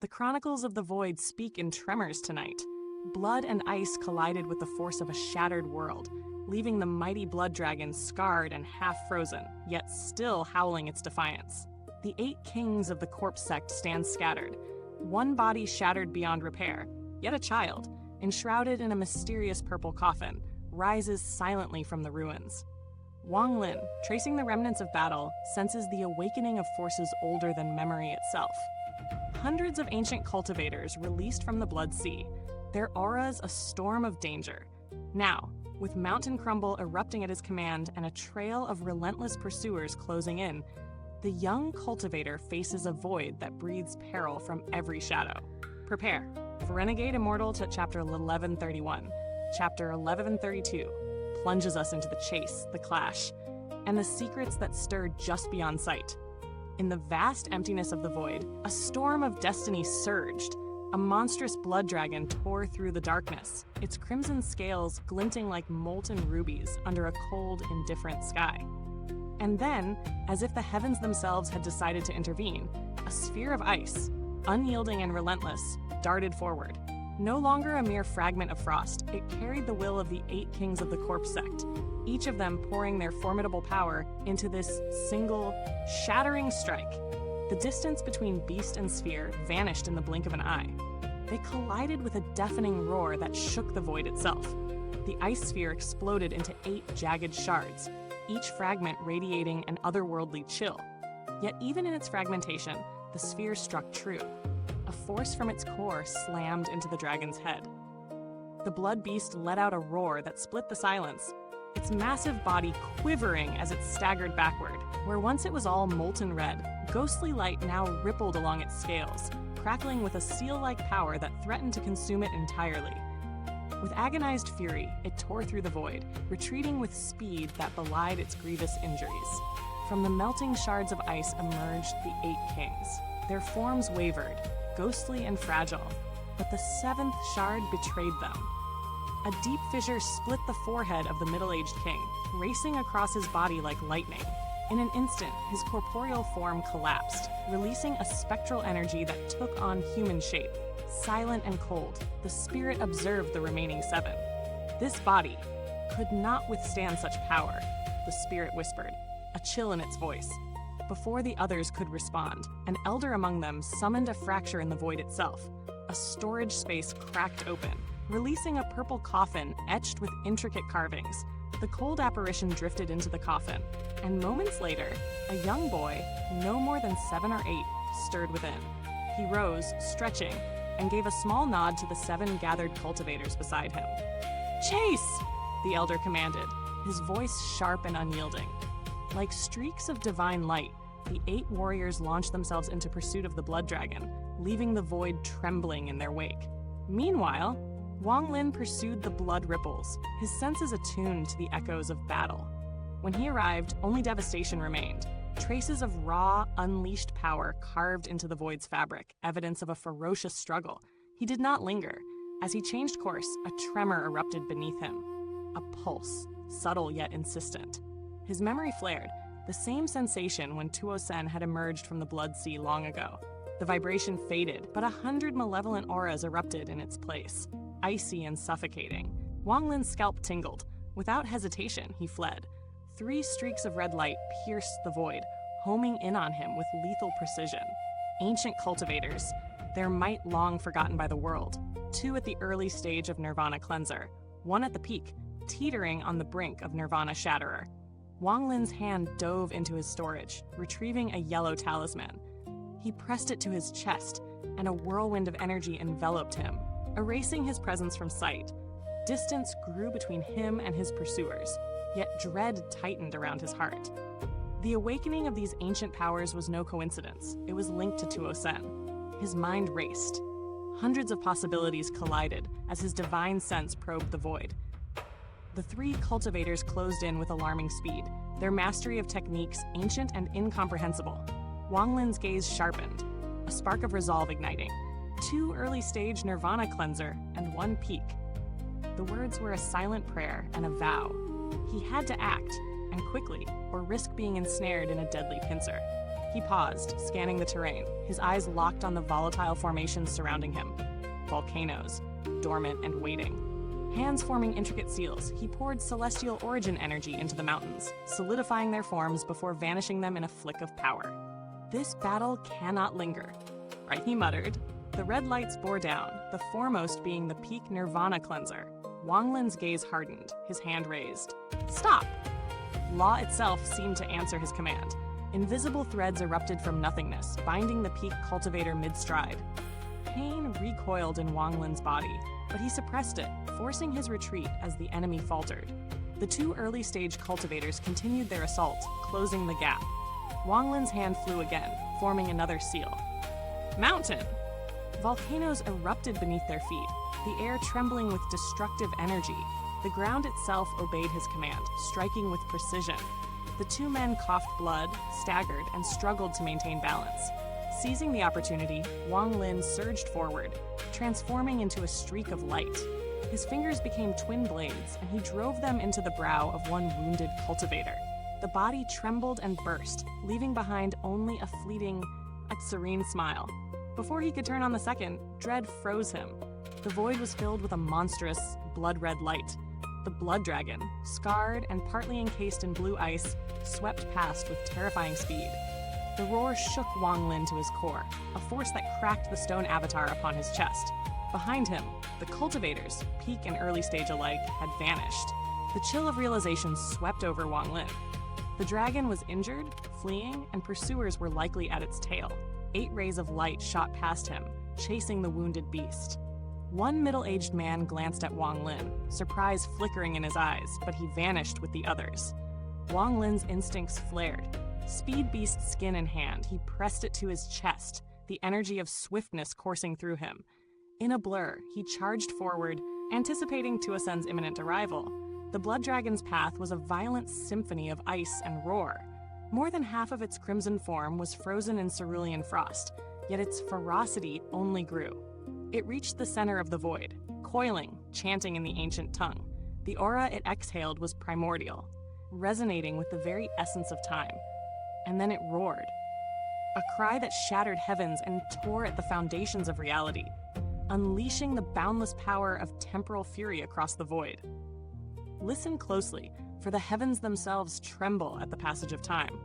The chronicles of the void speak in tremors tonight. Blood and ice collided with the force of a shattered world, leaving the mighty blood dragon scarred and half-frozen, yet still howling its defiance. The 8 kings of the Corpse Sect stand scattered, one body shattered beyond repair, yet a child, enshrouded in a mysterious purple coffin, rises silently from the ruins. Wang Lin, tracing the remnants of battle, senses the awakening of forces older than memory itself. Hundreds of ancient cultivators released from the Blood Sea, their auras a storm of danger. Now, with Mountain Crumble erupting at his command and a trail of relentless pursuers closing in, the young cultivator faces a void that breathes peril from every shadow. Prepare for Renegade Immortal to Chapter 1131. Chapter 1132 plunges us into the chase, the clash, and the secrets that stir just beyond sight. In the vast emptiness of the void, a storm of destiny surged. A monstrous blood dragon tore through the darkness, its crimson scales glinting like molten rubies under a cold, indifferent sky. And then, as if the heavens themselves had decided to intervene, a sphere of ice, unyielding and relentless, darted forward. No longer a mere fragment of frost, it carried the will of the 8 kings of the Corpse Sect, each of them pouring their formidable power into this single, shattering strike. The distance between beast and sphere vanished in the blink of an eye. They collided with a deafening roar that shook the void itself. The ice sphere exploded into 8 jagged shards, each fragment radiating an otherworldly chill. Yet even in its fragmentation, the sphere struck true. A force from its core slammed into the dragon's head. The blood beast let out a roar that split the silence, its massive body quivering as it staggered backward. Where once it was all molten red, ghostly light now rippled along its scales, crackling with a seal-like power that threatened to consume it entirely. With agonized fury, it tore through the void, retreating with speed that belied its grievous injuries. From the melting shards of ice emerged the 8 kings. Their forms wavered, ghostly and fragile, but the 7th shard betrayed them. A deep fissure split the forehead of the middle-aged king, racing across his body like lightning. In an instant, his corporeal form collapsed, releasing a spectral energy that took on human shape. Silent and cold, the spirit observed the remaining 7. This body could not withstand such power, the spirit whispered, a chill in its voice. Before the others could respond, an elder among them summoned a fracture in the void itself. A storage space cracked open, releasing a purple coffin etched with intricate carvings. The cold apparition drifted into the coffin, and moments later, a young boy, no more than 7 or 8, stirred within. He rose, stretching, and gave a small nod to the 7 gathered cultivators beside him. "Chase!" the elder commanded, his voice sharp and unyielding. Like streaks of divine light, the 8 warriors launched themselves into pursuit of the blood dragon, leaving the void trembling in their wake. Meanwhile, Wang Lin pursued the blood ripples, his senses attuned to the echoes of battle. When he arrived, only devastation remained. Traces of raw, unleashed power carved into the void's fabric, evidence of a ferocious struggle. He did not linger. As he changed course, a tremor erupted beneath him. A pulse, subtle yet insistent. His memory flared, the same sensation when Tuo Sen had emerged from the Blood Sea long ago. The vibration faded, but 100 malevolent auras erupted in its place, icy and suffocating. Wang Lin's scalp tingled. Without hesitation, he fled. 3 streaks of red light pierced the void, homing in on him with lethal precision. Ancient cultivators, their might long forgotten by the world. 2 at the early stage of Nirvana Cleanser, 1 at the peak, teetering on the brink of Nirvana Shatterer. Wang Lin's hand dove into his storage, retrieving a yellow talisman. He pressed it to his chest, and a whirlwind of energy enveloped him, erasing his presence from sight. Distance grew between him and his pursuers, yet dread tightened around his heart. The awakening of these ancient powers was no coincidence. It was linked to Tuo Sen. His mind raced. Hundreds of possibilities collided as his divine sense probed the void. The 3 cultivators closed in with alarming speed, their mastery of techniques ancient and incomprehensible. Wang Lin's gaze sharpened, a spark of resolve igniting. 2 early-stage Nirvana Cleanser and 1 peak. The words were a silent prayer and a vow. He had to act, and quickly, or risk being ensnared in a deadly pincer. He paused, scanning the terrain, his eyes locked on the volatile formations surrounding him. Volcanoes, dormant and waiting. Hands forming intricate seals, he poured celestial origin energy into the mountains, solidifying their forms before vanishing them in a flick of power. This battle cannot linger. Right, he muttered. The red lights bore down, the foremost being the peak Nirvana cleanser. Wang Lin's gaze hardened, his hand raised. Stop! Law itself seemed to answer his command. Invisible threads erupted from nothingness, binding the peak cultivator mid-stride. Pain recoiled in Wang Lin's body, but he suppressed it, forcing his retreat as the enemy faltered. The two early-stage cultivators continued their assault, closing the gap. Wang Lin's hand flew again, forming another seal. Mountain! Volcanoes erupted beneath their feet, the air trembling with destructive energy. The ground itself obeyed his command, striking with precision. The two men coughed blood, staggered, and struggled to maintain balance. Seizing the opportunity, Wang Lin surged forward, transforming into a streak of light. His fingers became twin blades, and he drove them into the brow of one wounded cultivator. The body trembled and burst, leaving behind only a fleeting, serene smile. Before he could turn on the second, dread froze him. The void was filled with a monstrous, blood-red light. The blood dragon, scarred and partly encased in blue ice, swept past with terrifying speed. The roar shook Wang Lin to his core, a force that cracked the stone avatar upon his chest. Behind him, the cultivators, peak and early stage alike, had vanished. The chill of realization swept over Wang Lin. The dragon was injured, fleeing, and pursuers were likely at its tail. 8 rays of light shot past him, chasing the wounded beast. One middle-aged man glanced at Wang Lin, surprise flickering in his eyes, but he vanished with the others. Wang Lin's instincts flared. Speed beast skin in hand, he pressed it to his chest, the energy of swiftness coursing through him. In a blur, he charged forward, anticipating Tuasen's imminent arrival. The blood dragon's path was a violent symphony of ice and roar. More than half of its crimson form was frozen in cerulean frost, yet its ferocity only grew. It reached the center of the void, coiling, chanting in the ancient tongue. The aura it exhaled was primordial, resonating with the very essence of time. And then it roared. A cry that shattered heavens and tore at the foundations of reality, unleashing the boundless power of temporal fury across the void. Listen closely, for the heavens themselves tremble at the passage of time.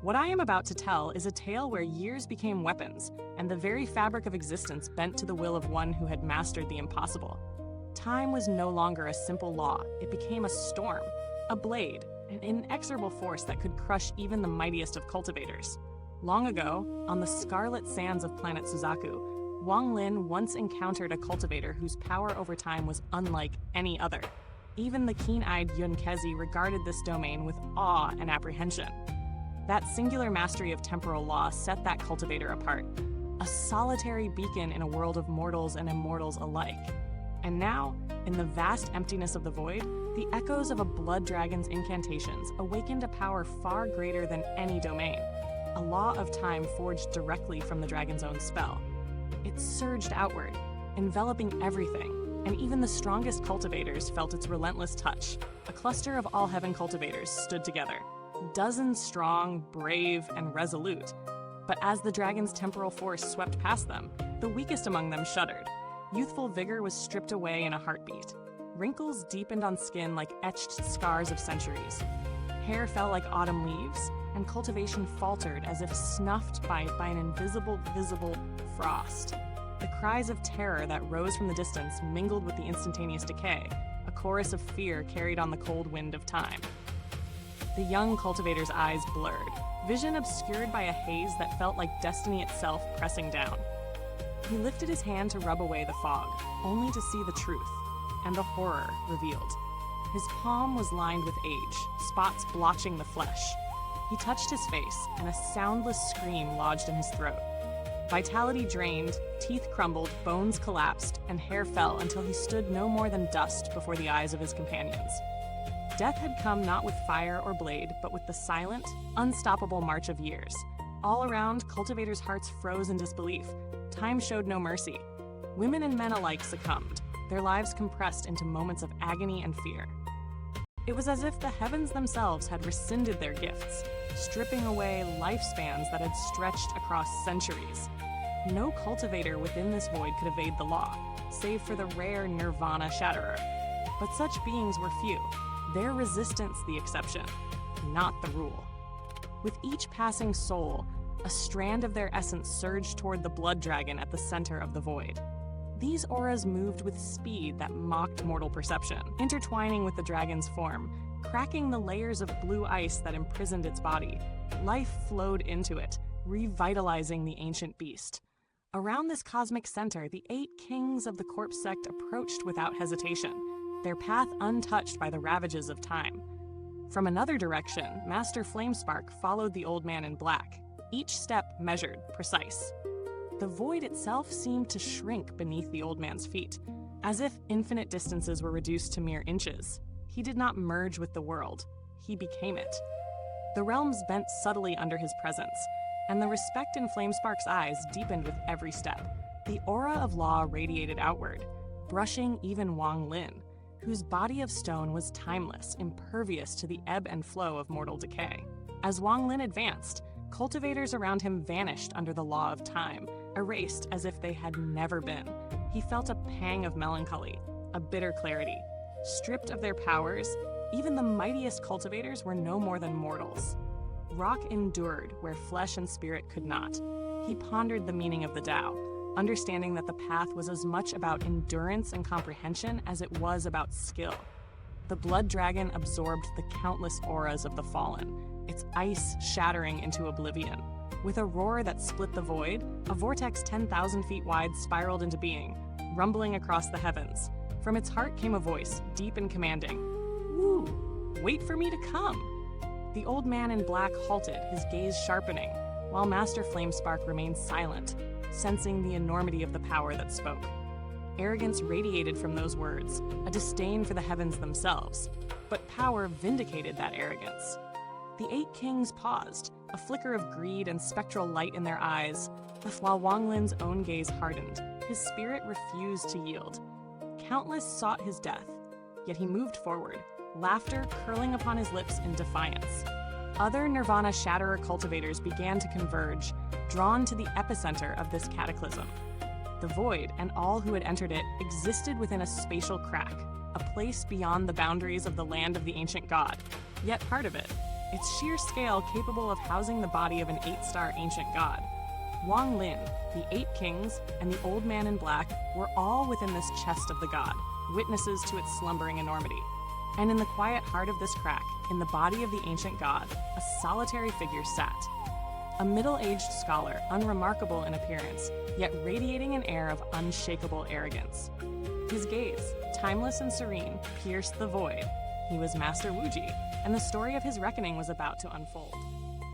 What I am about to tell is a tale where years became weapons, and the very fabric of existence bent to the will of one who had mastered the impossible. Time was no longer a simple law, it became a storm, a blade, an inexorable force that could crush even the mightiest of cultivators. Long ago, on the scarlet sands of planet Suzaku, Wang Lin once encountered a cultivator whose power over time was unlike any other. Even the keen-eyed Yun Kezi regarded this domain with awe and apprehension. That singular mastery of temporal law set that cultivator apart, a solitary beacon in a world of mortals and immortals alike. And now, in the vast emptiness of the void, the echoes of a blood dragon's incantations awakened a power far greater than any domain, a law of time forged directly from the dragon's own spell. It surged outward, enveloping everything, and even the strongest cultivators felt its relentless touch. A cluster of all heaven cultivators stood together, dozens strong, brave, and resolute. But as the dragon's temporal force swept past them, the weakest among them shuddered. Youthful vigor was stripped away in a heartbeat. Wrinkles deepened on skin like etched scars of centuries. Hair fell like autumn leaves, and cultivation faltered as if snuffed by an invisible, visible frost. The cries of terror that rose from the distance mingled with the instantaneous decay, a chorus of fear carried on the cold wind of time. The young cultivator's eyes blurred, vision obscured by a haze that felt like destiny itself pressing down. He lifted his hand to rub away the fog, only to see the truth, and the horror revealed. His palm was lined with age, spots blotching the flesh. He touched his face, and a soundless scream lodged in his throat. Vitality drained, teeth crumbled, bones collapsed, and hair fell until he stood no more than dust before the eyes of his companions. Death had come not with fire or blade, but with the silent, unstoppable march of years. All around, cultivators' hearts froze in disbelief. Time showed no mercy. Women and men alike succumbed, their lives compressed into moments of agony and fear. It was as if the heavens themselves had rescinded their gifts, stripping away lifespans that had stretched across centuries. No cultivator within this void could evade the law, save for the rare Nirvana Shatterer. But such beings were few, their resistance the exception, not the rule. With each passing soul, a strand of their essence surged toward the blood dragon at the center of the void. These auras moved with speed that mocked mortal perception, intertwining with the dragon's form, cracking the layers of blue ice that imprisoned its body. Life flowed into it, revitalizing the ancient beast. Around this cosmic center, the 8 kings of the Corpse Sect approached without hesitation, their path untouched by the ravages of time. From another direction, Master Flamespark followed the old man in black, each step measured, precise. The void itself seemed to shrink beneath the old man's feet, as if infinite distances were reduced to mere inches. He did not merge with the world, he became it. The realms bent subtly under his presence, and the respect in Flamespark's eyes deepened with every step. The aura of law radiated outward, brushing even Wang Lin, whose body of stone was timeless, impervious to the ebb and flow of mortal decay. As Wang Lin advanced, cultivators around him vanished under the law of time, erased as if they had never been. He felt a pang of melancholy, a bitter clarity. Stripped of their powers, even the mightiest cultivators were no more than mortals. Rock endured where flesh and spirit could not. He pondered the meaning of the Tao, understanding that the path was as much about endurance and comprehension as it was about skill. The blood dragon absorbed the countless auras of the fallen, its ice shattering into oblivion. With a roar that split the void, a vortex 10,000 feet wide spiraled into being, rumbling across the heavens. From its heart came a voice, deep and commanding. "Woo! Wait for me to come!" The old man in black halted, his gaze sharpening, while Master Flamespark remained silent, sensing the enormity of the power that spoke. Arrogance radiated from those words, a disdain for the heavens themselves, but power vindicated that arrogance. The 8 kings paused, a flicker of greed and spectral light in their eyes, while Wang Lin's own gaze hardened. His spirit refused to yield. Countless sought his death, yet he moved forward, laughter curling upon his lips in defiance. Other Nirvana Shatterer cultivators began to converge, drawn to the epicenter of this cataclysm. The void, and all who had entered it, existed within a spatial crack, a place beyond the boundaries of the land of the ancient god, yet part of it, its sheer scale capable of housing the body of an 8-star ancient god. Wang Lin, the 8 kings, and the old man in black were all within this chest of the god, witnesses to its slumbering enormity. And in the quiet heart of this crack, in the body of the ancient god, a solitary figure sat. A middle-aged scholar, unremarkable in appearance, yet radiating an air of unshakable arrogance. His gaze, timeless and serene, pierced the void. He was Master Wuji, and the story of his reckoning was about to unfold.